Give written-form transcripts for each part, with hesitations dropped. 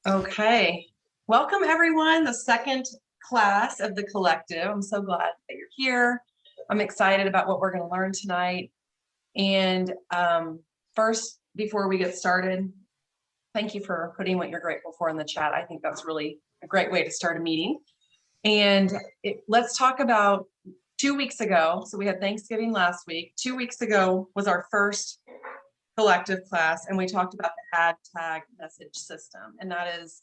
Okay, welcome everyone, the second class of the collective. I'm so glad that you're here. I'm excited about what we're going to learn tonight. And first, before we get started, thank you for putting what you're grateful for in the chat. I think that's really a great way to start a meeting. And let's talk about 2 weeks ago. So we had Thanksgiving last week. 2 weeks ago was our first collective class, and we talked about the add tag message system. And that is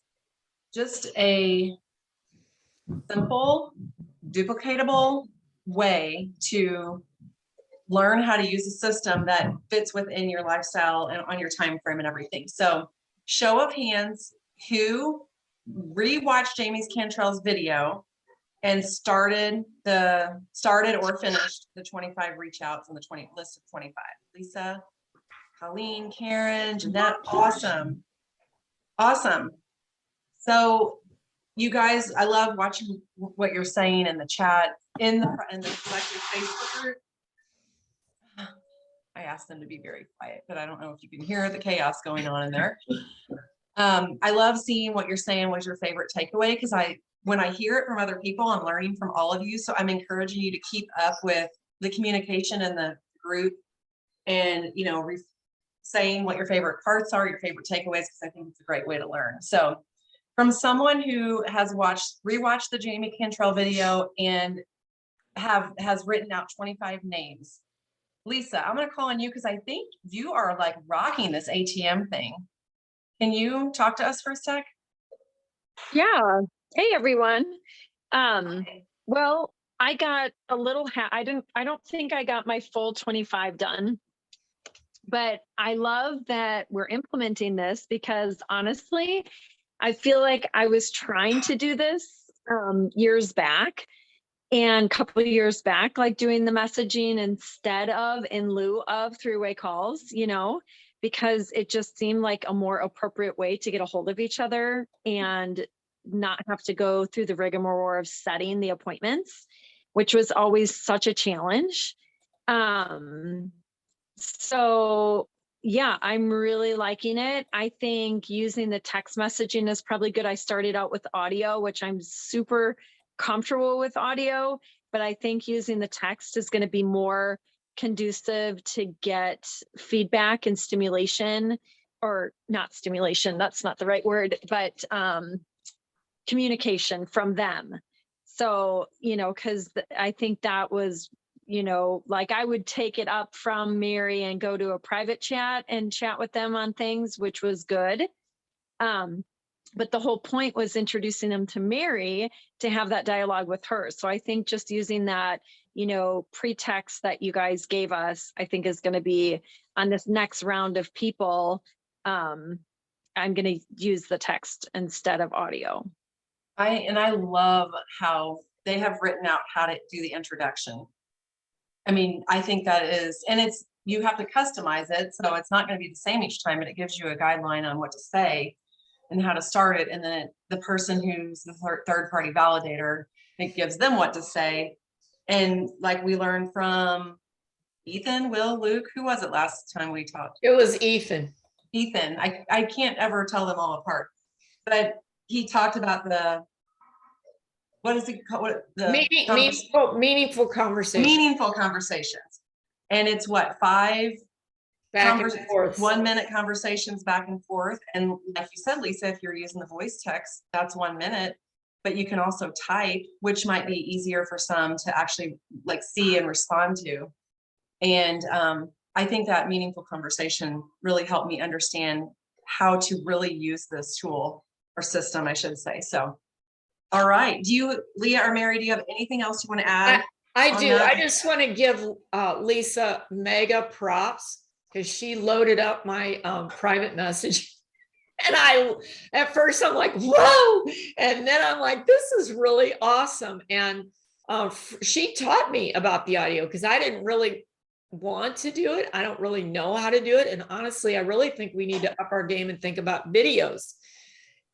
just a simple, duplicatable way to learn how to use a system that fits within your lifestyle and on your time frame and everything. So show of hands, who rewatched Jamie Cantrell's video and started or finished the 25 reach outs on the list of 25. Lisa, Colleen, Karen, Jeanette, awesome. So you guys, I love watching what you're saying in the chat, in the collective Facebook group. I asked them to be very quiet, but I don't know if you can hear the chaos going on in there. I love seeing what you're saying was your favorite takeaway, because when I hear it from other people, I'm learning from all of you. So I'm encouraging you to keep up with the communication in the group and, saying what your favorite parts are, your favorite takeaways, because I think it's a great way to learn. So from someone who has rewatched the Jamie Cantrell video and has written out 25 names. Lisa, I'm going to call on you because I think you are like rocking this ATM thing. Can you talk to us for a sec? Yeah. Hey, everyone. Well, I got a little, I don't think I got my full 25 done, but I love that we're implementing this because honestly, I feel like I was trying to do this years back and a couple of years back, like doing the messaging in lieu of three-way calls, because it just seemed like a more appropriate way to get a hold of each other and not have to go through the rigmarole of setting the appointments, which was always such a challenge. So yeah, I'm really liking it. I think using the text messaging is probably good. I started out with audio, which I'm super comfortable with audio, but I think using the text is going to be more conducive to get feedback and stimulation, or not stimulation, that's not the right word, but communication from them. So, because I think that was, like I would take it up from Mary and go to a private chat and chat with them on things, which was good. But the whole point was introducing them to Mary to have that dialogue with her. So I think just using that, pretext that you guys gave us, I think is going to be on this next round of people. I'm going to use the text instead of audio. I love how they have written out how to do the introduction. I mean, I think that is, and you have to customize it. So it's not going to be the same each time, but it gives you a guideline on what to say and how to start it. And then the person who's the third party validator, it gives them what to say. And like we learned from Ethan, Will, Luke, who was it last time we talked? It was Ethan. I can't ever tell them all apart, but he talked about what is it called? Meaningful conversations. Meaningful conversations. And it's what, 5 back and forth. 1 minute conversations back and forth. And like you said, Lisa, if you're using the voice text, that's 1 minute, but you can also type, which might be easier for some to actually like see and respond to. And I think that meaningful conversation really helped me understand how to really use this tool or system, I should say. So, all right. Do you, Leah or Mary, do you have anything else you want to add? I do. I just want to give Lisa mega props because she loaded up my private message. And at first I'm like, whoa. And then I'm like, this is really awesome. And she taught me about the audio because I didn't really want to do it. I don't really know how to do it. And honestly, I really think we need to up our game and think about videos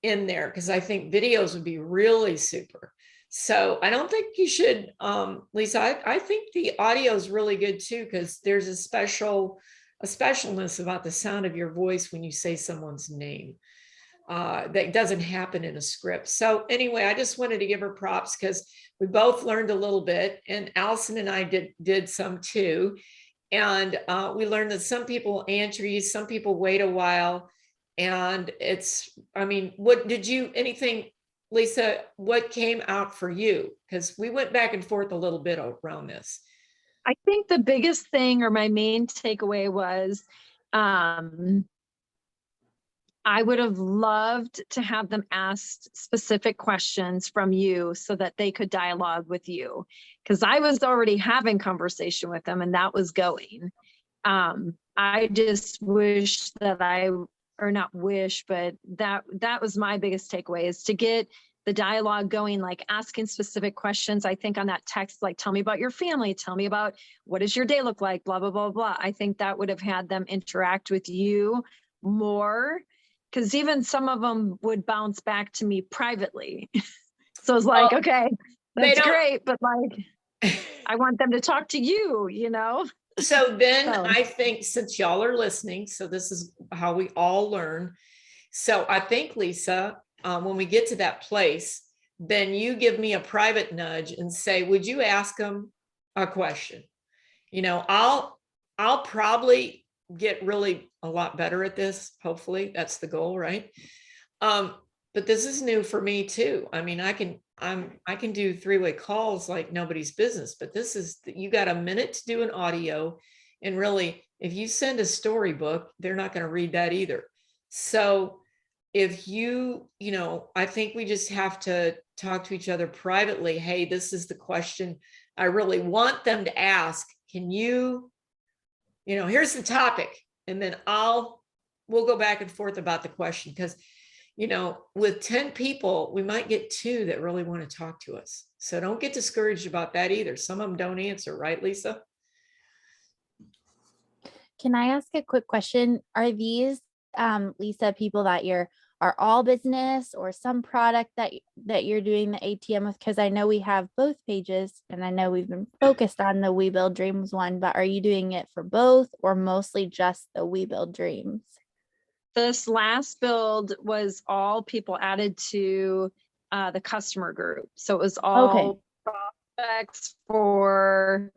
in there, because I think videos would be really super. So I don't think you should, Lisa, I think the audio is really good too, because there's a specialness about the sound of your voice when you say someone's name. that doesn't happen in a script. So anyway, I just wanted to give her props because we both learned a little bit, and Allison and I did some too. And we learned that some people answer you, some people wait a while. And I mean, what did you, anything, Lisa, what came out for you? Because we went back and forth a little bit around this. I think the biggest thing, or my main takeaway, was I would have loved to have them ask specific questions from you so that they could dialogue with you. Because I was already having conversation with them and that was going. I just wish that or not wish, but that was my biggest takeaway, is to get the dialogue going, like asking specific questions. I think on that text, like, tell me about your family, tell me about what does your day look like, blah, blah, blah, blah. I think that would have had them interact with you more, because even some of them would bounce back to me privately. So it's like, okay, that's great, but like, I want them to talk to you, you know? So then I think, since y'all are listening, so this is how we all learn. So I think, Lisa, when we get to that place, then you give me a private nudge and say, would you ask them a question? You know, I'll probably get really a lot better at this. Hopefully that's the goal, right? But this is new for me too. I mean, I can do 3-way calls like nobody's business, but this is, you got a minute to do an audio. And really, if you send a storybook, they're not going to read that either. So if you know, I think we just have to talk to each other privately. Hey, this is the question I really want them to ask. Can you know, here's the topic. And then we'll go back and forth about the question, because, you know, with 10 people, we might get 2 that really want to talk to us. So don't get discouraged about that either. Some of them don't answer, right, Lisa? Can I ask a quick question? Are these, Lisa, people that are all business, or some product that you're doing the ATM with? Because I know we have both pages, and I know we've been focused on the We Build Dreams one, but are you doing it for both, or mostly just the We Build Dreams? This last build was all people added to the customer group. So it was all prospects for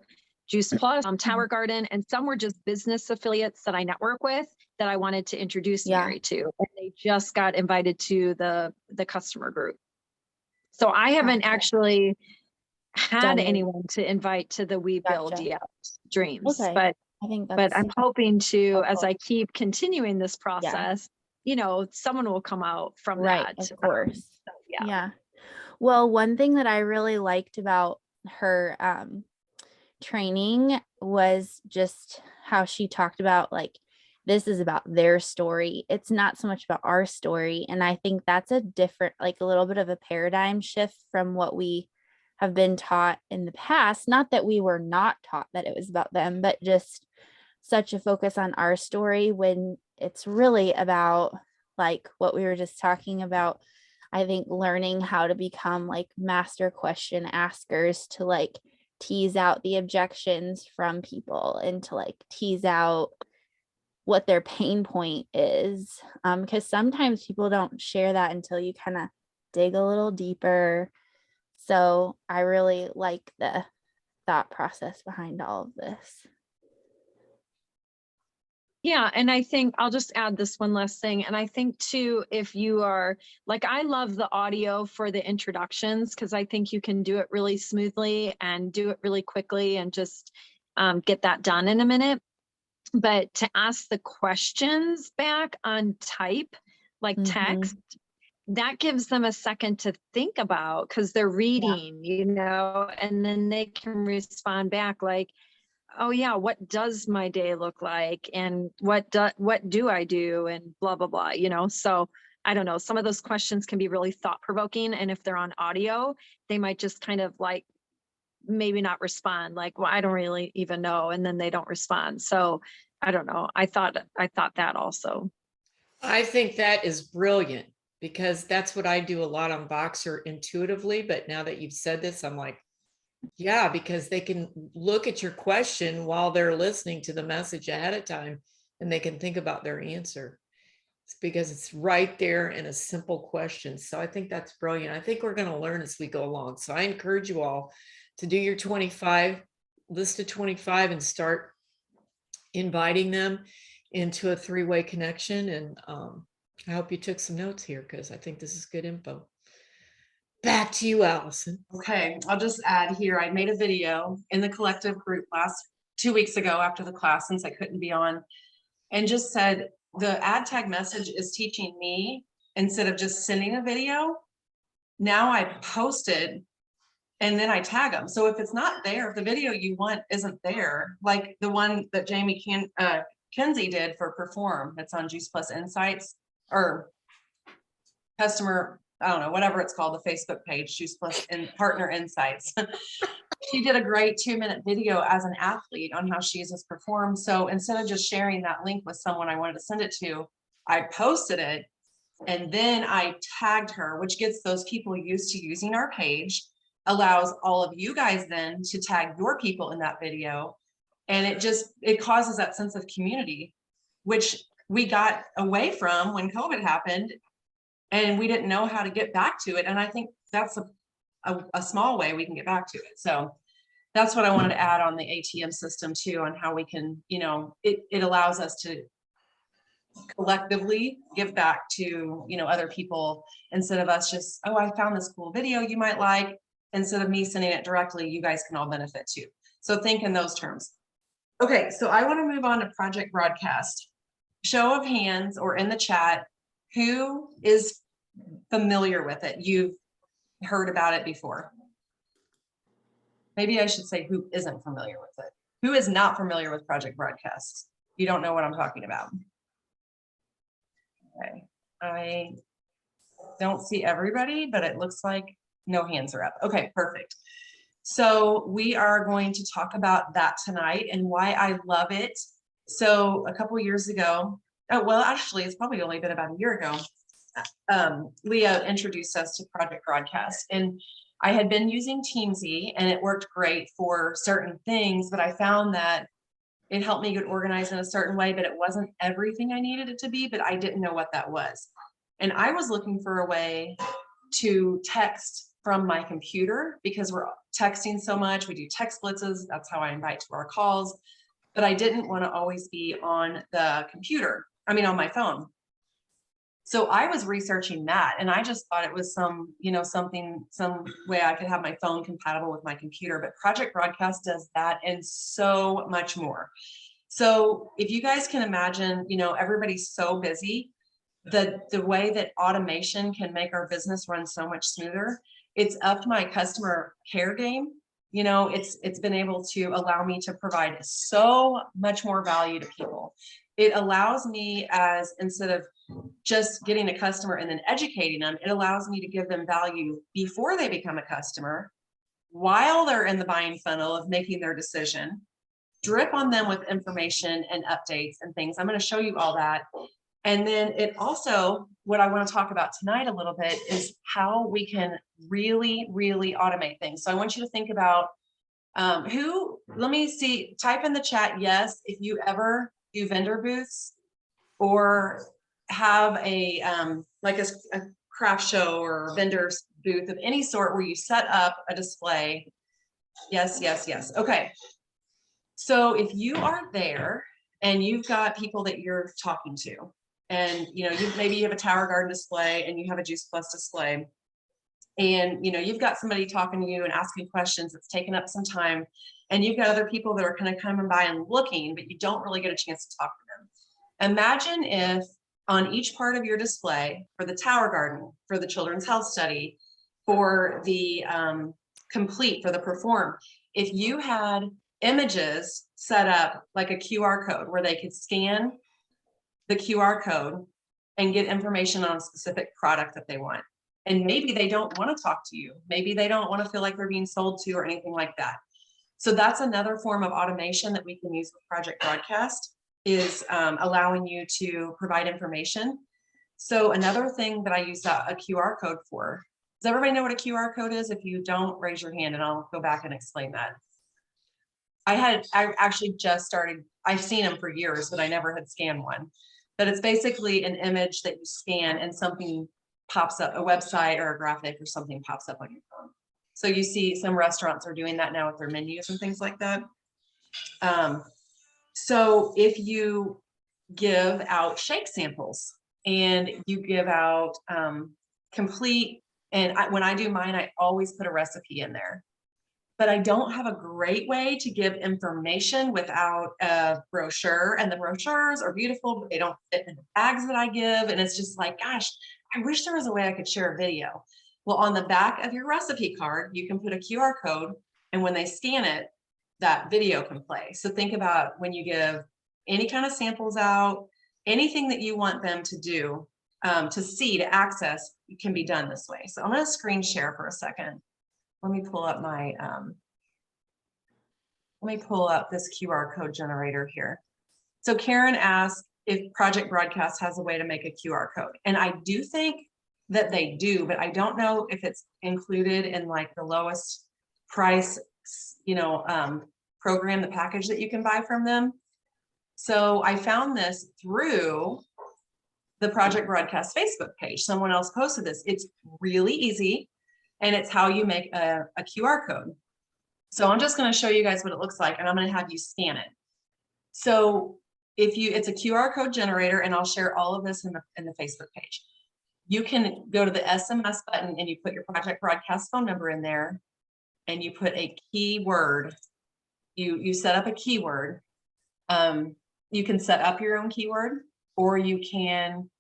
Juice Plus, Tower Garden, and some were just business affiliates that I network with that I wanted to introduce Mary to. And they just got invited to the customer group. So I haven't actually had anyone to invite to the We Build yet Dreams, but I think but I'm hoping to, as I keep continuing this process, you know, someone will come out from that. Of course. Yeah. Well, one thing that I really liked about her training was just how she talked about, like, this is about their story. It's not so much about our story. And I think that's a different, like a little bit of a paradigm shift from what we have been taught in the past. Not that we were not taught that it was about them, but just such a focus on our story, when it's really about, like what we were just talking about. I think learning how to become like master question askers, to like tease out the objections from people, and to like tease out what their pain point is. Because sometimes people don't share that until you kind of dig a little deeper. So I really like the thought process behind all of this. Yeah, and I think I'll just add this one last thing. And I think too, if you are like, I love the audio for the introductions, because I think you can do it really smoothly and do it really quickly and just get that done in a minute. But to ask the questions back on type, like text, that gives them a second to think about, because they're reading, you know, and then they can respond back like, oh yeah, what does my day look like? And what do I do? And blah, blah, blah, you know? So I don't know, some of those questions can be really thought provoking. And if they're on audio, they might just kind of like, maybe not respond, like, well, I don't really even know. And then they don't respond. So I don't know. I thought that also. I think that is brilliant, because that's what I do a lot on Voxer intuitively. But now that you've said this, I'm like, yeah, because they can look at your question while they're listening to the message ahead of time, and they can think about their answer. It's because it's right there in a simple question. So I think that's brilliant. I think we're going to learn as we go along. So I encourage you all to do your 25, list of 25 and start inviting them into a three-way connection. And I hope you took some notes here because I think this is good info. Back to you, Allison. Okay, I'll just add here, I made a video in the collective group 2 weeks ago after the class, since I couldn't be on, and just said the ad tag message is teaching me, instead of just sending a video, now I post it and then I tag them. So if it's not there, if the video you want isn't there, like the one that Jamie Kenzie did for Perform, that's on Juice Plus Insights, or customer, I don't know, whatever it's called, the Facebook page, Juice Plus and Partner Insights. She did a great 2-minute video as an athlete on how she uses Perform. So instead of just sharing that link with someone I wanted to send it to, I posted it and then I tagged her, which gets those people used to using our page, allows all of you guys then to tag your people in that video. And it causes that sense of community, which we got away from when COVID happened and we didn't know how to get back to it. And I think that's a small way we can get back to it. So that's what I wanted to add on the ATM system too, on how we can, it allows us to collectively give back to, other people, instead of us just, oh, I found this cool video you might like. Instead of me sending it directly, you guys can all benefit too. So think in those terms. Okay, so I want to move on to Project Broadcast. Show of hands or in the chat, who is familiar with it? You've heard about it before. Maybe I should say who isn't familiar with it. Who is not familiar with Project Broadcast? You don't know what I'm talking about. Okay, I don't see everybody, but it looks like no hands are up. Okay, perfect. So we are going to talk about that tonight and why I love it. So a couple of years ago, actually, it's probably only been about a year ago, Leah introduced us to Project Broadcast, and I had been using Teamsy and it worked great for certain things, but I found that it helped me get organized in a certain way, but it wasn't everything I needed it to be, but I didn't know what that was. And I was looking for a way to text from my computer because we're texting so much. We do text blitzes. That's how I invite to our calls. But I didn't want to always be on the computer. I mean, on my phone. So I was researching that, and I just thought it was some way I could have my phone compatible with my computer. But Project Broadcast does that and so much more. So if you guys can imagine, everybody's so busy. The way that automation can make our business run so much smoother, it's upped my customer care game. It's been able to allow me to provide so much more value to people. It allows me, instead of just getting a customer and then educating them, it allows me to give them value before they become a customer, while they're in the buying funnel of making their decision, drip on them with information and updates and things. I'm going to show you all that. And then it also, what I want to talk about tonight a little bit is how we can really, really automate things. So I want you to think about let me see, type in the chat, yes, if you ever do vendor booths or have a craft show or vendor's booth of any sort where you set up a display. Yes, yes, yes. Okay. So if you are there and you've got people that you're talking to, and maybe you have a Tower Garden display and you have a Juice Plus display, and you've got somebody talking to you and asking questions that's taken up some time, and you've got other people that are kind of coming by and looking, but you don't really get a chance to talk to them. Imagine if on each part of your display, for the Tower Garden, for the Children's Health Study, for the Complete, for the Perform, if you had images set up like a QR code where they could scan the QR code and get information on a specific product that they want. And maybe they don't want to talk to you. Maybe they don't want to feel like they're being sold to or anything like that. So that's another form of automation that we can use with Project Broadcast, is allowing you to provide information. So another thing that I use a QR code for, does everybody know what a QR code is? If you don't, raise your hand and I'll go back and explain that. I actually just started, I've seen them for years, but I never had scanned one. but it's basically an image that you scan and something pops up, a website or a graphic or something pops up on your phone. So you see some restaurants are doing that now with their menus and things like that. So if you give out shake samples and you give out complete, and when I do mine, I always put a recipe in there. But I don't have a great way to give information without a brochure, and the brochures are beautiful, but they don't fit in the bags that I give. And it's just like, gosh, I wish there was a way I could share a video. Well, on the back of your recipe card, you can put a QR code, and when they scan it, that video can play. So think about when you give any kind of samples out, anything that you want them to do, to see, to access, it can be done this way. So I'm going to screen share for a second. Let me pull up my, let me pull up this QR code generator here. So Karen asked if Project Broadcast has a way to make a QR code. And I do think that they do, but I don't know if it's included in like the lowest price, program, the package that you can buy from them. So I found this through the Project Broadcast Facebook page. Someone else posted this. It's really easy. And it's how you make a QR code. So I'm just going to show you guys what it looks like, and I'm going to have you scan it. So it's a QR code generator, and I'll share all of this in the Facebook page. You can go to the SMS button and you put your Project Broadcast phone number in there, and you put a keyword. You set up a keyword. You can set up your own keyword, or you can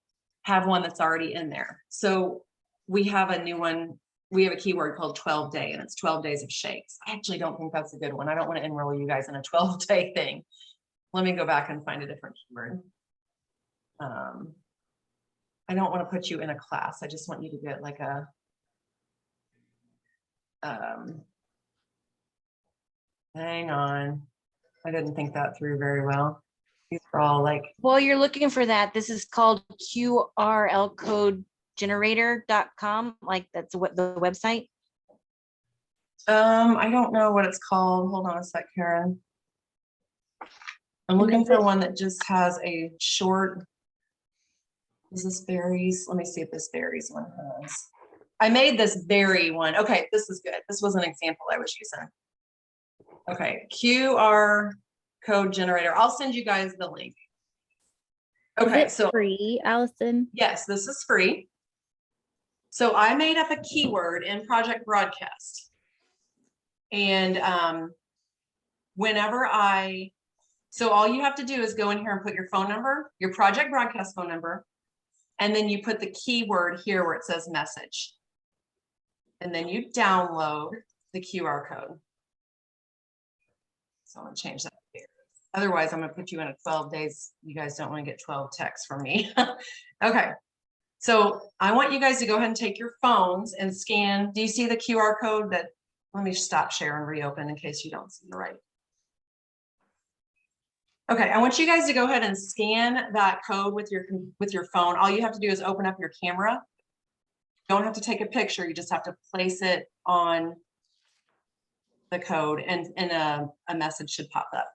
have one that's already in there. So we have a new one. We have a keyword called 12-day, and it's 12 days of shakes. I actually don't think that's a good one. I don't want to enroll you guys in a 12-day thing. Let me go back and find a different keyword. I don't want to put you in a class. I just want you to get like a, hang on. I didn't think that through very well. These are all like. While you're looking for that, this is called QRL code generator.com, like that's what the website. I don't know what it's called. Hold on a sec, Karen. I'm looking for one that just has a short. Is this berries? Let me see if this berries one has. I made this berry one. Okay, this is good. This was an example I was using. Okay, QR code generator. I'll send you guys the link. Okay, so free, Allison? Yes, this is free. So I made up a keyword in Project Broadcast. And so all you have to do is go in here and put your phone number, your Project Broadcast phone number, and then you put the keyword here where it says message. And then you download the QR code. So I'm gonna change that here. Otherwise, I'm gonna put you in a 12 days. You guys don't want to get 12 texts from me. Okay. So I want you guys to go ahead and take your phones and scan. Do you see the QR code that, let me stop share and reopen in case you don't see the right. Okay, I want you guys to go ahead and scan that code with your phone. All you have to do is open up your camera. You don't have to take a picture, you just have to place it on the code, and a message should pop up.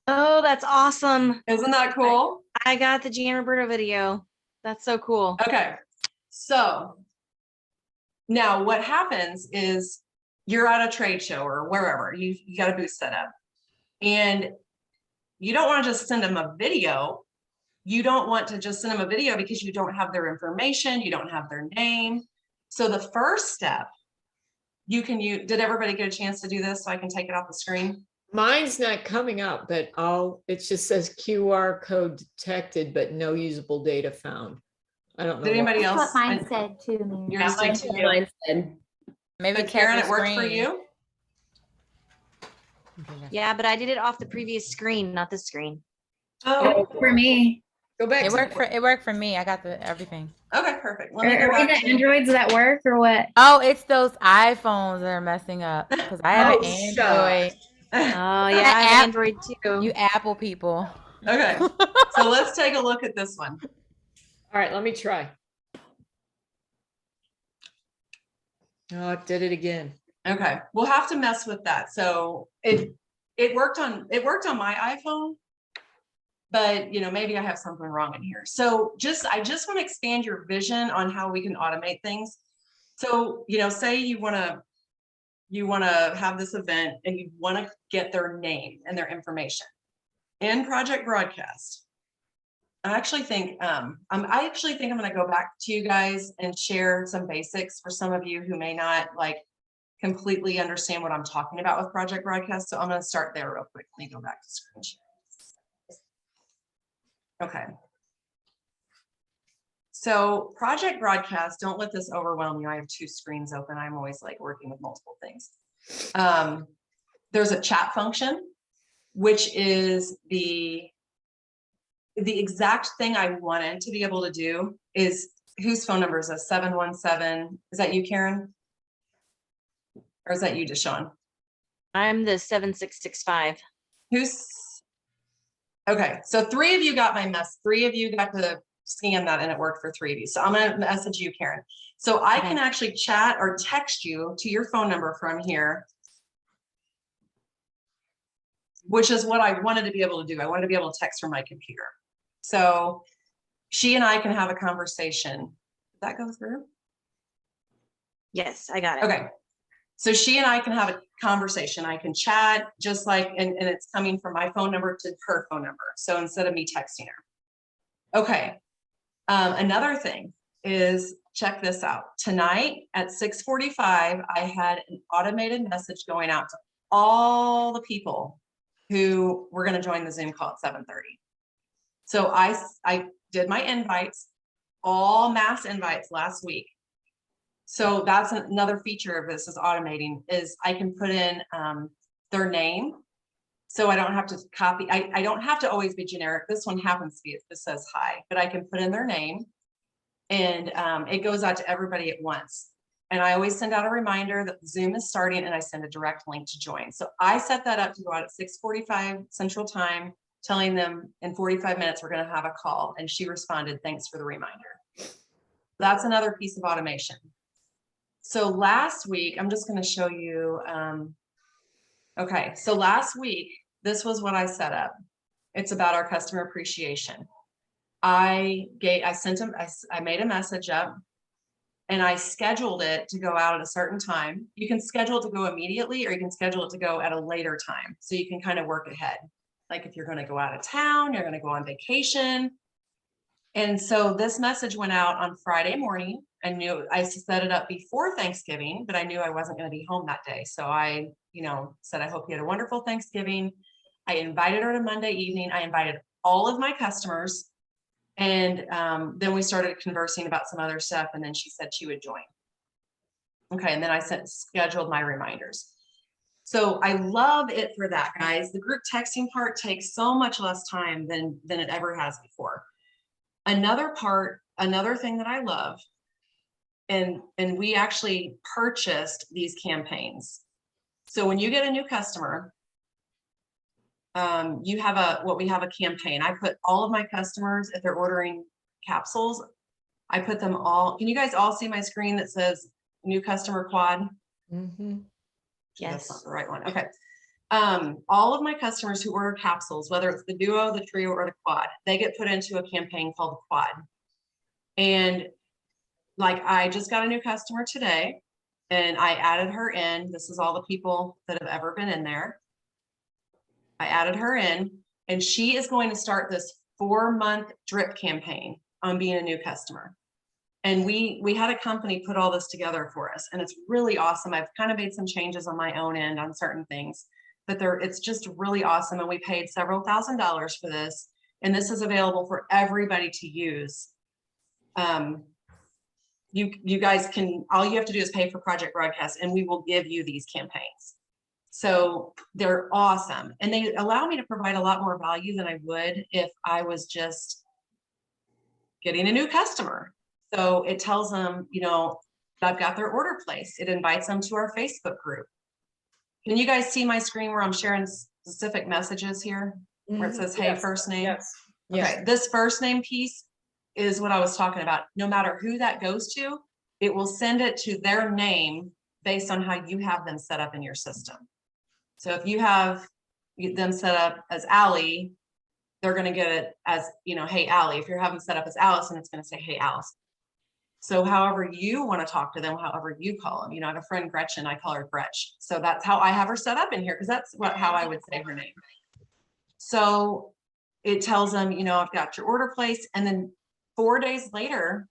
Oh, that's awesome. Isn't that cool? I got the Jan Roberta video. That's so cool. Okay, so now what happens is you're at a trade show or wherever, you got a booth set up, and you don't want to just send them a video. You don't want to just send them a video because you don't have their information, you don't have their name. So the first step did everybody get a chance to do this so I can take it off the screen? Mine's not coming up, but it just says QR code detected, but no usable data found. I don't know. Did anybody That's else? what mine said too. Yours did too. Mine said. Maybe Karen, it worked for you? Yeah, but I did it off the previous screen, not this screen. Oh, For me. Go back. It worked for me. I got everything. okay, perfect. Are we the Androids that work or what? Oh, it's those iPhones that are messing up because I have an Android. Oh yeah, I have Android too. You Apple people. Okay, so let's take a look at this one. All right, let me try. Oh, it did it again. Okay, we'll have to mess with that. So it worked on my iPhone, but you know, maybe I have something wrong in here. So I just want to expand your vision on how we can automate things. So, you know, say you want to have this event and you want to get their name and their information in Project Broadcast. I actually think I'm going to go back to you guys and share some basics for some of you who may not like completely understand what I'm talking about with Project Broadcast. So I'm going to start there real quick. Let me go back to screen share. Okay. So Project Broadcast, don't let this overwhelm you. I have 2 screens open. I'm always like working with multiple things. There's a chat function, which is the exact thing I wanted to be able to do. Is whose phone number is a 717? Is that you, Karen? Or is that you, Deshawn? I'm the 7665. Okay, so 3 of you got my mess. 3 of you got to scan that and it worked for 3 of you. So I'm gonna message you, Karen. So I can actually chat or text you to your phone number from here, which is what I wanted to be able to do. I wanted to be able to text from my computer. So she and I can have a conversation. Did that go through? Yes, I got it. Okay. So she and I can have a conversation. I can chat just like, and it's coming from my phone number to her phone number. So instead of me texting her. Okay. Another thing is, check this out. Tonight at 6:45, I had an automated message going out to all the people who were going to join the Zoom call at 7:30. So I did my invites, all mass invites last week. So that's another feature of this is automating, is I can put in their name. So I don't have to copy. I don't have to always be generic. This one happens to be, it says hi, but I can put in their name and it goes out to everybody at once. And I always send out a reminder that Zoom is starting and I send a direct link to join. So I set that up to go out at 6:45 Central Time, telling them in 45 minutes, we're going to have a call. And she responded, thanks for the reminder. That's another piece of automation. So last week, I'm just going to show you. Okay, so last week, this was what I set up. It's about our customer appreciation. I made a message up and I scheduled it to go out at a certain time. You can schedule it to go immediately or you can schedule it to go at a later time. So you can kind of work ahead. Like if you're going to go out of town, you're going to go on vacation. And so this message went out on Friday morning. I knew I set it up before Thanksgiving, but I knew I wasn't going to be home that day. So I, said, I hope you had a wonderful Thanksgiving. I invited her to Monday evening. I invited all of my customers. And then we started conversing about some other stuff. And then she said she would join. Okay. And then I scheduled my reminders. So I love it for that, guys. The group texting part takes so much less time than it ever has before. Another thing that I love, and we actually purchased these campaigns. So when you get a new customer, we have a campaign. I put all of my customers, if they're ordering capsules, I put them all. Can you guys all see my screen that says new customer quad? Mm-hmm. Yes. That's not the right one. Okay. All of my customers who order capsules, whether it's the duo, the trio, or the quad, they get put into a campaign called the quad. And like, I just got a new customer today and I added her in. This is all the people that have ever been in there. I added her in and she is going to start this 4-month drip campaign on being a new customer. And we had a company put all this together for us and it's really awesome. I've kind of made some changes on my own end on certain things, but it's just really awesome. And we paid several $1,000s for this. And this is available for everybody to use. You guys can, all you have to do is pay for Project Broadcast and we will give you these campaigns. So they're awesome. And they allow me to provide a lot more value than I would if I was just getting a new customer. So it tells them, I've got their order placed. It invites them to our Facebook group. Can you guys see my screen where I'm sharing specific messages here? Where it says, hey, Yes. first name? Yes. Okay, Yes. this first name piece is what I was talking about. No matter who that goes to, it will send it to their name based on how you have them set up in your system. So if you have them set up as Allie, they're going to get it as, hey, Allie. If you're having set up as Allison, it's going to say, hey, Allison. So however you want to talk to them, however you call them, I have a friend, Gretchen, I call her Gretch. So that's how I have her set up in here, because that's how I would say her name. So it tells them, I've got your order placed, and then 4 days later,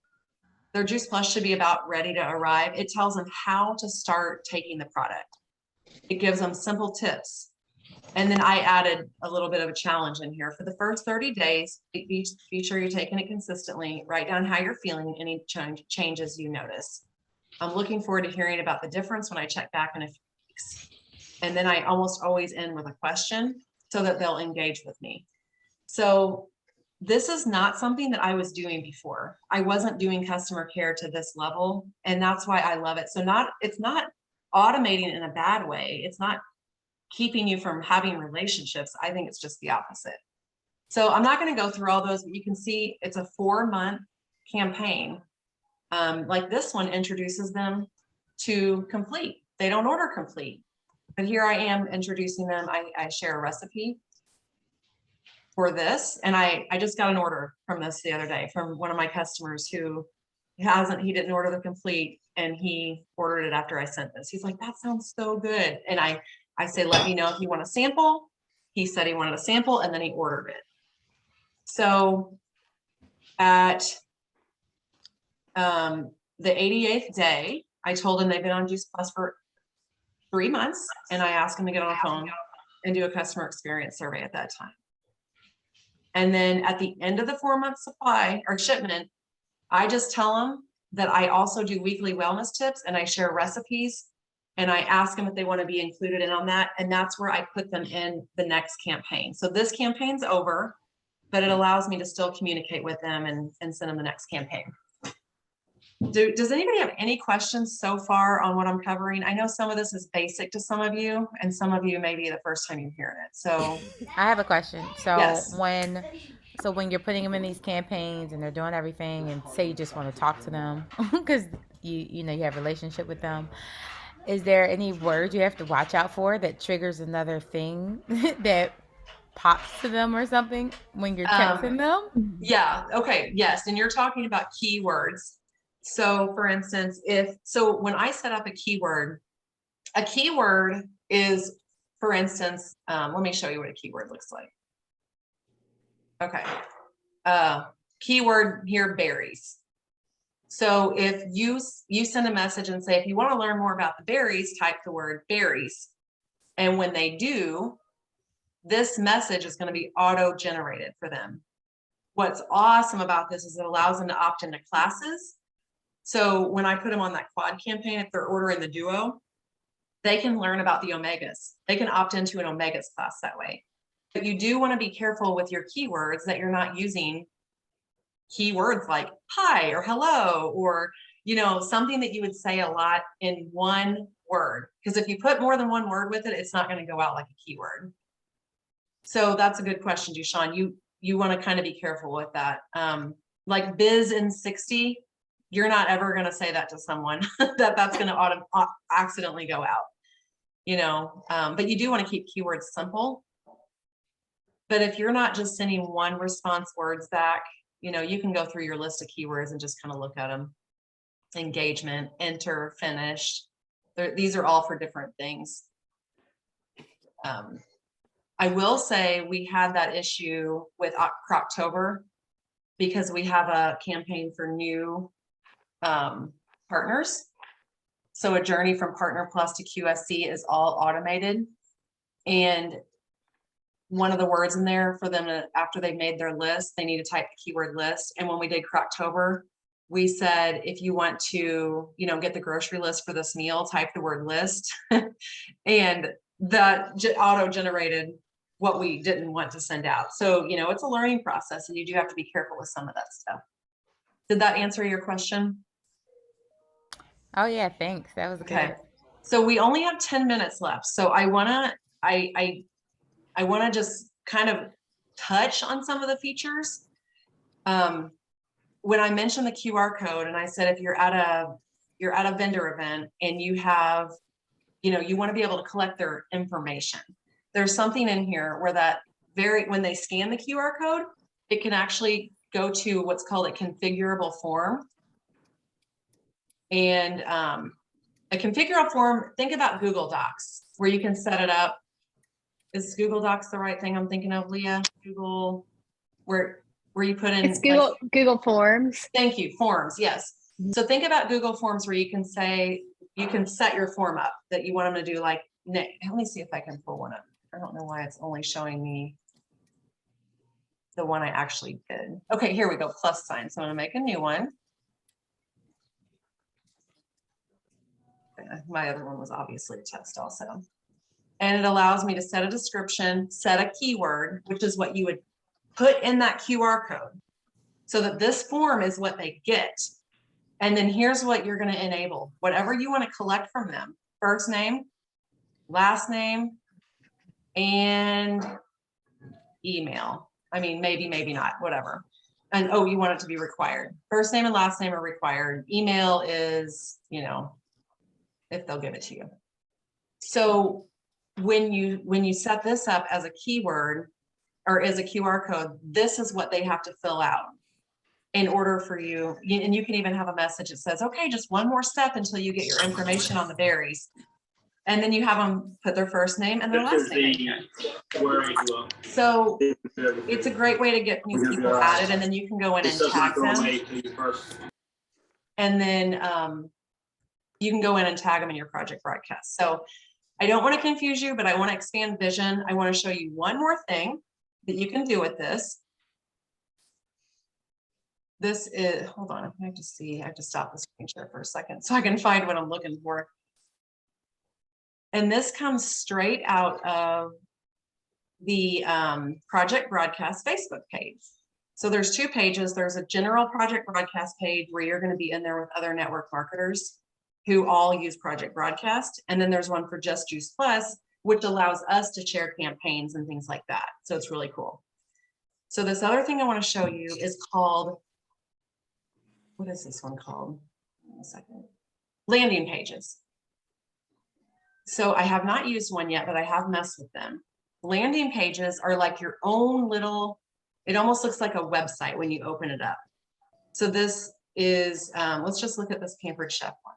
their Juice Plus should be about ready to arrive. It tells them how to start taking the product. It gives them simple tips. And then I added a little bit of a challenge in here. For the first 30 days, be sure you're taking it consistently. Write down how you're feeling, any changes you notice. I'm looking forward to hearing about the difference when I check back in a few weeks. And then I almost always end with a question so that they'll engage with me. So this is not something that I was doing before. I wasn't doing customer care to this level, and that's why I love it. So it's not automating in a bad way. It's not keeping you from having relationships. I think it's just the opposite. So I'm not going to go through all those, but you can see it's a 4-month campaign. Like this one introduces them to Complete. They don't order Complete, but here I am introducing them. I share a recipe for this, and I just got an order from this the other day from one of my customers who he didn't order the Complete, and he ordered it after I sent this. He's like, that sounds so good. And I say, let me know if you want a sample. He said he wanted a sample, and then he ordered it. So at the 88th day, I told him they've been on Juice Plus for 3 months, and I asked him to get on the phone and do a customer experience survey at that time. And then at the end of the 4-month supply or shipment, I just tell them that I also do weekly wellness tips, and I share recipes, and I ask them if they want to be included in on that. And that's where I put them in the next campaign. So this campaign's over, but it allows me to still communicate with them and send them the next campaign. Does anybody have any questions so far on what I'm covering? I know some of this is basic to some of you, and some of you may be the first time you're hearing it. So I have a question. So yes. when you're putting them in these campaigns and they're doing everything, and say you just want to talk to them because you have a relationship with them, is there any word you have to watch out for that triggers another thing that pops to them or something when you're texting them? Yeah. Okay. Yes. And you're talking about keywords. So for instance, when I set up a keyword is, for instance, let me show you what a keyword looks like. Okay. Keyword here, berries. So if you send a message and say, if you want to learn more about the berries, type the word berries. And when they do, this message is going to be auto-generated for them. What's awesome about this is it allows them to opt into classes. So when I put them on that quad campaign, if they're ordering the duo, they can learn about the omegas. They can opt into an omegas class that way. But you do want to be careful with your keywords, that you're not using keywords like hi or hello, or something that you would say a lot in one word. Because if you put more than one word with it, it's not going to go out like a keyword. So that's a good question, Dushan. You want to kind of be careful with that. Like biz in 60, you're not ever going to say that to someone that's going to accidentally go out, but you do want to keep keywords simple. But if you're not just sending one response words back, you can go through your list of keywords and just kind of look at them. Engagement, enter, finished. These are all for different things. I will say we had that issue with Croctober because we have a campaign for new partners. So a journey from Partner Plus to QSC is all automated. And one of the words in there for them to, after they've made their list, they need to type the keyword list. And when we did Croctober, we said, if you want to, get the grocery list for this meal, type the word list. And that auto-generated what we didn't want to send out. So, it's a learning process, and you do have to be careful with some of that stuff. Did that answer your question? Oh yeah, thanks. That was Okay. good. So we only have 10 minutes left. So I wanna just kind of touch on some of the features. When I mentioned the QR code, and I said, if you're at a vendor event and you have, you want to be able to collect their information. There's something in here where that when they scan the QR code, it can actually go to what's called a configurable form. And a configurable form, think about Google Docs, where you can set it up. Is Google Docs the right thing I'm thinking of, Leah? Google, where you put in. It's Google Forms. Thank you, forms, yes. So think about Google Forms where you can say, you can set your form up that you want them to do, like, let me see if I can pull one up. I don't know why it's only showing me the one I actually did. Okay, here we go, plus sign. So I'm gonna make a new one. My other one was obviously a test also. And it allows me to set a description, set a keyword, which is what you would put in that QR code, so that this form is what they get. And then here's what you're going to enable. Whatever you want to collect from them: first name, last name, and email. I mean, maybe not, whatever. And oh, you want it to be required. First name and last name are required. Email is, if they'll give it to you. So when you set this up as a keyword or as a QR code, this is what they have to fill out in order for you. And you can even have a message that says, okay, just one more step until you get your information on the berries. And then you have them put their first name and their last name. So it's a great way to get these people added, and then you can go in and tag them. And then you can go in and tag them in your project broadcast. So I don't want to confuse you, but I want to expand vision. I want to show you one more thing that you can do with this. This is, hold on, I have to see, I have to stop the screen share for a second so I can find what I'm looking for. And this comes straight out of the project broadcast Facebook page. So there's two pages. There's a general project broadcast page where you're going to be in there with other network marketers who all use project broadcast. And then there's one for Just Juice Plus, which allows us to share campaigns and things like that. So it's really cool. So this other thing I want to show you is called, what is this one called? One second. Landing pages. So I have not used one yet, but I have messed with them. Landing pages are like your own little, it almost looks like a website when you open it up. So this is, let's just look at this Pampered Chef one.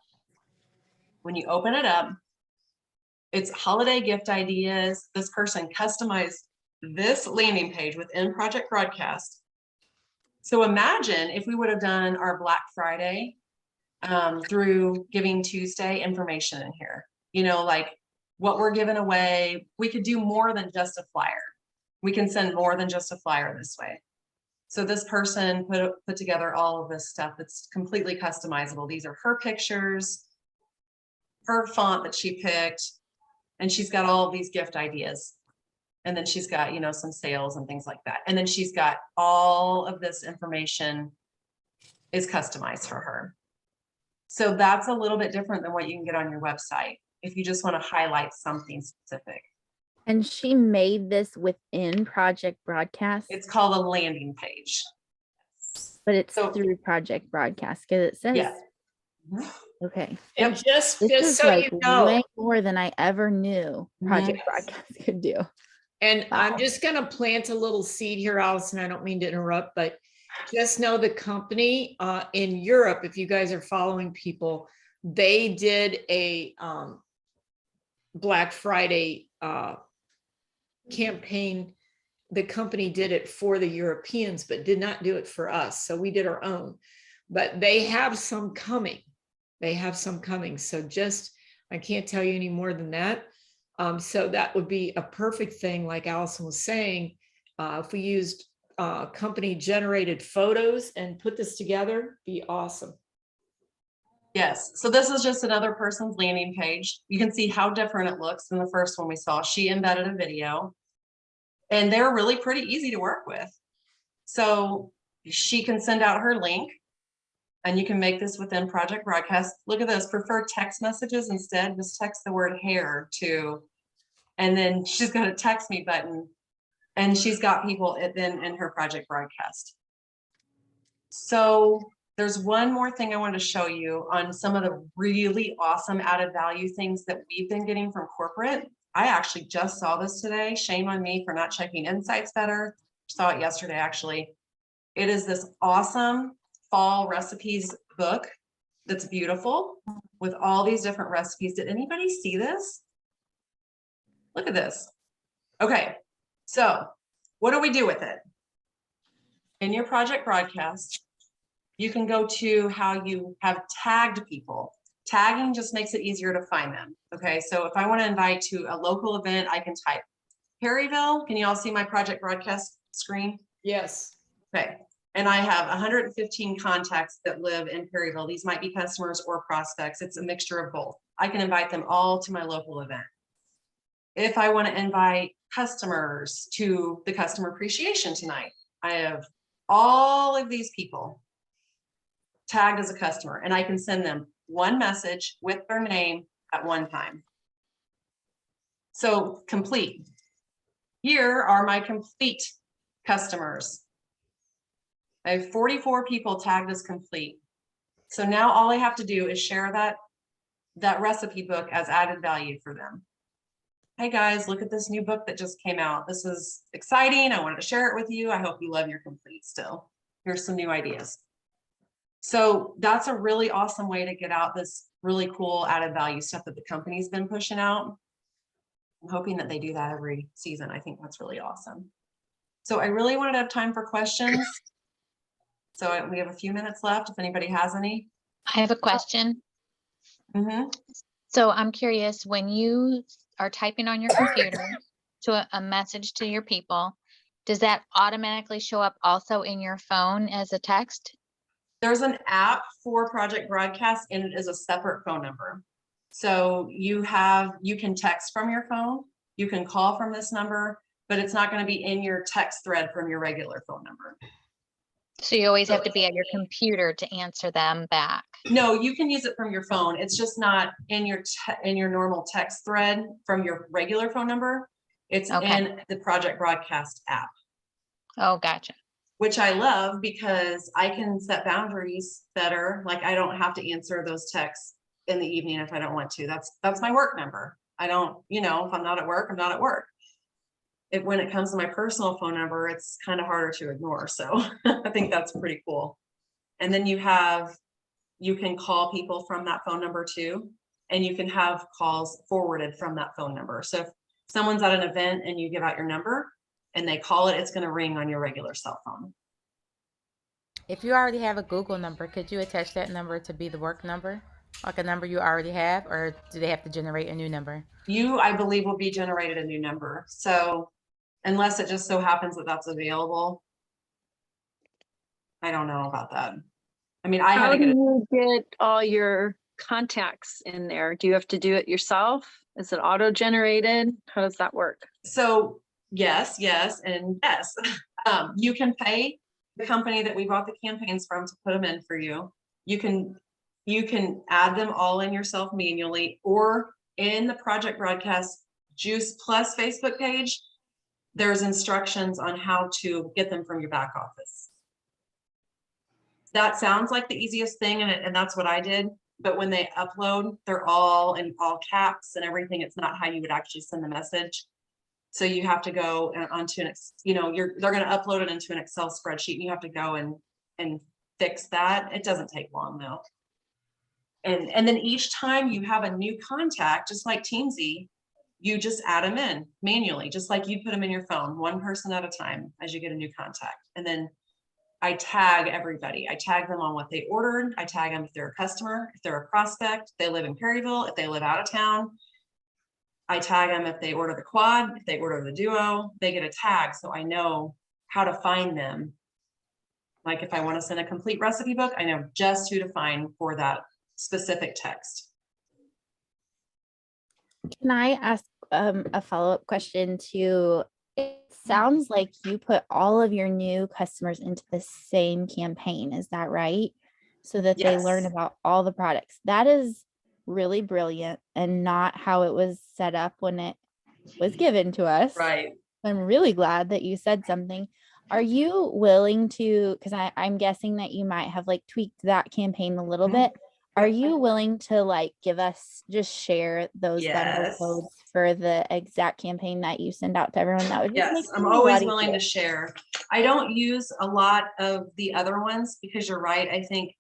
When you open it up, it's holiday gift ideas. This person customized this landing page within Project Broadcast. So imagine if we would have done our Black Friday through Giving Tuesday information in here, like what we're giving away. We could do more than just a flyer. We can send more than just a flyer this way. So this person put together all of this stuff that's completely customizable. These are her pictures, her font that she picked, and she's got all of these gift ideas. And then she's got, some sales and things like that. And then she's got all of this information is customized for her. So that's a little bit different than what you can get on your website if you just want to highlight something specific. And she made this within Project Broadcast. It's called a landing page. But it's through Project Broadcast because it says. Yeah. Okay. And just This so is you know, way more than I ever knew Project Broadcast could do. and Wow. I'm just going to plant a little seed here, Allison. I don't mean to interrupt, but just know the company in Europe, if you guys are following people, they did a Black Friday campaign. The company did it for the Europeans, but did not do it for us. So we did our own, but they have some coming. So just, I can't tell you any more than that. So that would be a perfect thing. Like Allison was saying, if we used company generated photos and put this together, be awesome. Yes. So this is just another person's landing page. You can see how different it looks than the first one we saw. She embedded a video and they're really pretty easy to work with. So she can send out her link and you can make this within Project Broadcast. Look at this, prefer text messages instead. Just text the word hair to, and then she's got a text me button and she's got people then in her Project Broadcast. So there's one more thing I wanted to show you on some of the really awesome added value things that we've been getting from corporate. I actually just saw this today. Shame on me for not checking insights better. Saw it yesterday, actually. It is this awesome fall recipes book that's beautiful with all these different recipes. Did anybody see this? Look at this. Okay, so what do we do with it? In your project broadcast, you can go to how you have tagged people. Tagging just makes it easier to find them. Okay, so if I want to invite to a local event, I can type Perryville. Can you all see my project broadcast screen? Yes. Okay, and I have 115 contacts that live in Perryville. These might be customers or prospects. It's a mixture of both. I can invite them all to my local event. If I want to invite customers to the customer appreciation tonight, I have all of these people tagged as a customer, and I can send them one message with their name at one time. So complete. Here are my complete customers. I have 44 people tagged as complete. So now all I have to do is share that recipe book as added value for them. Hey guys, look at this new book that just came out. This is exciting. I wanted to share it with you. I hope you love your complete still. Here's some new ideas. So that's a really awesome way to get out this really cool added value stuff that the company's been pushing out. I'm hoping that they do that every season. I think that's really awesome. So I really wanted to have time for questions. So we have a few minutes left if anybody has any. I have a question. Mm-hmm. So I'm curious, when you are typing on your computer to a message to your people, does that automatically show up also in your phone as a text? There's an app for Project Broadcast, and it is a separate phone number. So you can text from your phone, you can call from this number, but it's not going to be in your text thread from your regular phone number. So you always have to be at your computer to answer them back. No, you can use it from your phone. It's just not in your normal text thread from your regular phone number. It's in the Project Broadcast app. Oh, gotcha. Which I love because I can set boundaries better. Like I don't have to answer those texts in the evening if I don't want to. That's my work number. I don't, if I'm not at work, I'm not at work. When it comes to my personal phone number, it's kind of harder to ignore. So I think that's pretty cool. And then you can call people from that phone number too. And you can have calls forwarded from that phone number. So if someone's at an event and you give out your number and they call it, it's going to ring on your regular cell phone. If you already have a Google number, could you attach that number to be the work number? Like a number you already have, or do they have to generate a new number? I believe, will be generated a new number. So unless it just so happens that that's available, I don't know about that. I mean, How do you get all your contacts in there? Do you have to do it yourself? Is it auto-generated? How does that work? So yes, and yes. You can pay the company that we bought the campaigns from to put them in for you. You can add them all in yourself manually, or in the Project Broadcast Juice Plus Facebook page, there's instructions on how to get them from your back office. That sounds like the easiest thing, and that's what I did. But when they upload, they're all in all caps and everything. It's not how you would actually send the message. So you have to go onto they're going to upload it into an Excel spreadsheet, and you have to go and fix that. It doesn't take long though. And then each time you have a new contact, just like Teamsy, you just add them in manually, just like you put them in your phone, one person at a time as you get a new contact. And then I tag everybody. I tag them on what they ordered. I tag them if they're a customer, if they're a prospect, if they live in Perryville, if they live out of town. I tag them if they order the quad, if they order the duo, they get a tag. So I know how to find them. Like if I want to send a complete recipe book, I know just who to find for that specific text. Can I ask a follow-up question to, it sounds like you put all of your new customers into the same campaign. Is that right? So that they learn about all the products. That is really brilliant and not how it was set up when it was given to us. Right. I'm really glad that you said something. Are you willing to, because I'm guessing that you might have like tweaked that campaign a little bit. Are you willing to like just share those bundle Yes. codes for the exact campaign that you send out to everyone? That would just make Yes, I'm things a always lot willing to easier. share. I don't use a lot of the other ones because you're right. I think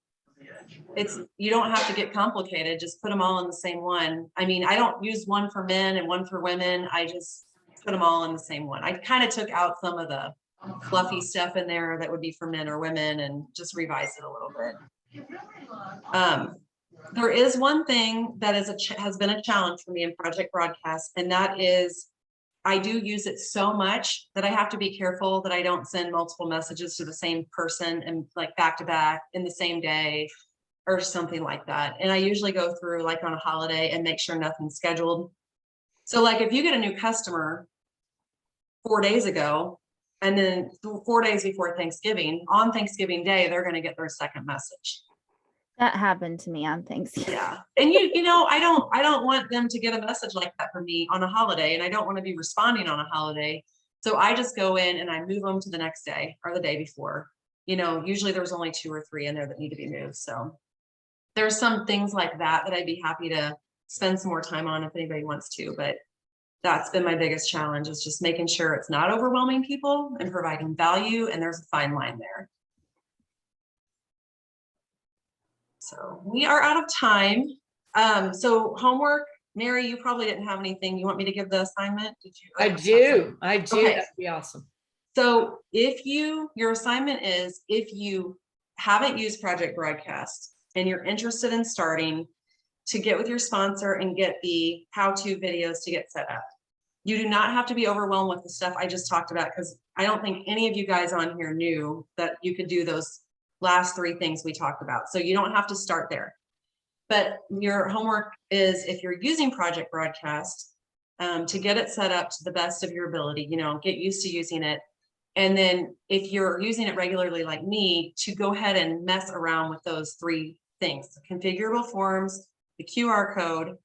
you don't have to get complicated. Just put them all in the same one. I mean, I don't use one for men and one for women. I just put them all in the same one. I kind of took out some of the fluffy stuff in there that would be for men or women and just revised it a little bit. There is one thing that has been a challenge for me in Project Broadcast, and that is I do use it so much that I have to be careful that I don't send multiple messages to the same person and like back to back in the same day or something like that. And I usually go through like on a holiday and make sure nothing's scheduled. So like if you get a new customer 4 days ago, and then 4 days before Thanksgiving, on Thanksgiving Day, they're going to get their second message. That happened to me on Thanksgiving. Yeah. And you know, I don't want them to get a message like that from me on a holiday, and I don't want to be responding on a holiday. So I just go in and I move them to the next day or the day before. You know, usually there's only 2 or 3 in there that need to be moved. So there's some things like that I'd be happy to spend some more time on if anybody wants to, but that's been my biggest challenge, is just making sure it's not overwhelming people and providing value, and there's a fine line there. So we are out of time. So homework, Mary, you probably didn't have anything. You want me to give the assignment? Did you? I do. Okay. That'd be awesome. So your assignment is, if you haven't used Project Broadcast and you're interested in starting, to get with your sponsor and get the how-to videos to get set up. You do not have to be overwhelmed with the stuff I just talked about, because I don't think any of you guys on here knew that you could do those last 3 things we talked about. So you don't have to start there. But your homework is, if you're using Project Broadcast, to get it set up to the best of your ability, you know, get used to using it. And then if you're using it regularly like me, to go ahead and mess around with those 3 things: the configurable forms, the QR code,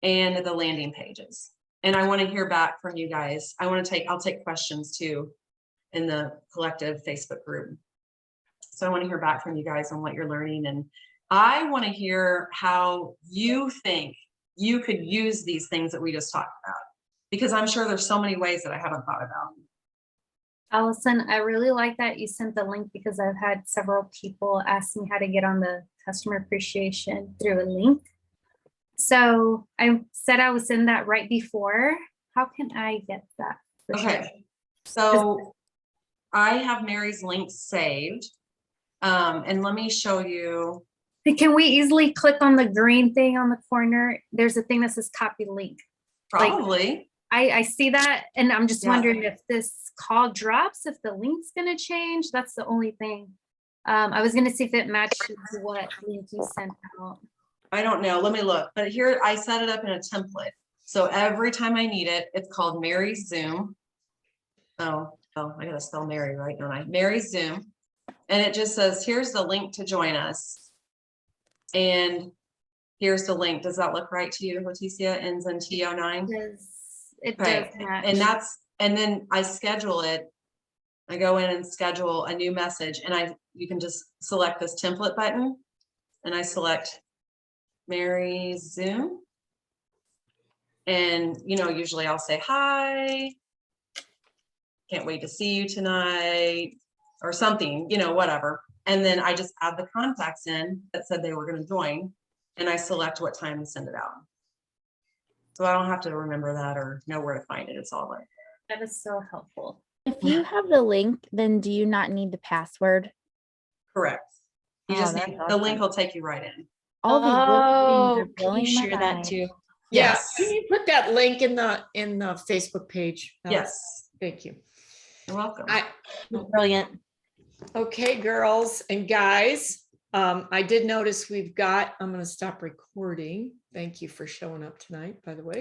and the landing pages. And I want to hear back from you guys. I'll take questions too in the collective Facebook group. So I want to hear back from you guys on what you're learning. And I want to hear how you think you could use these things that we just talked about, because I'm sure there's so many ways that I haven't thought about. Allison, I really like that you sent the link, because I've had several people ask me how to get on the customer appreciation through a link. So I said I would send that right before. How can I get that? Okay. So I have Mary's link saved. And let me show you. Can we easily click on the green thing on the corner? There's a thing that says copy link. Probably. Like, I see that, and I'm just wondering if this call drops, if the link's gonna change. That's the only thing. I was gonna see if it matches what link you sent out. I don't know. Let me look. But here I set it up in a template. So every time I need it, it's called Mary's Zoom. Oh, I gotta spell Mary, right? Don't I? Mary's Zoom. And it just says, here's the link to join us. And here's the link. Does that look right to you, Leticia? Ends in T09? It does match. And then I schedule it. I go in and schedule a new message, and you can just select this template button, and I select Mary's Zoom. And, you know, usually I'll say, hi, can't wait to see you tonight, or something, you know, whatever. And then I just add the contacts in that said they were going to join, and I select what time to send it out. So I don't have to remember that or know where to find it. It's all right there. That is so helpful. If you have the link, then do you not need the password? Correct. You just need, the link will take you right in. All these little things are Can you blowing my share that mind. too? Yes. Can you put that link in the Facebook page? Yes. Thank you. You're welcome. Brilliant. Okay, girls and guys, I did notice I'm going to stop recording. Thank you for showing up tonight, by the way.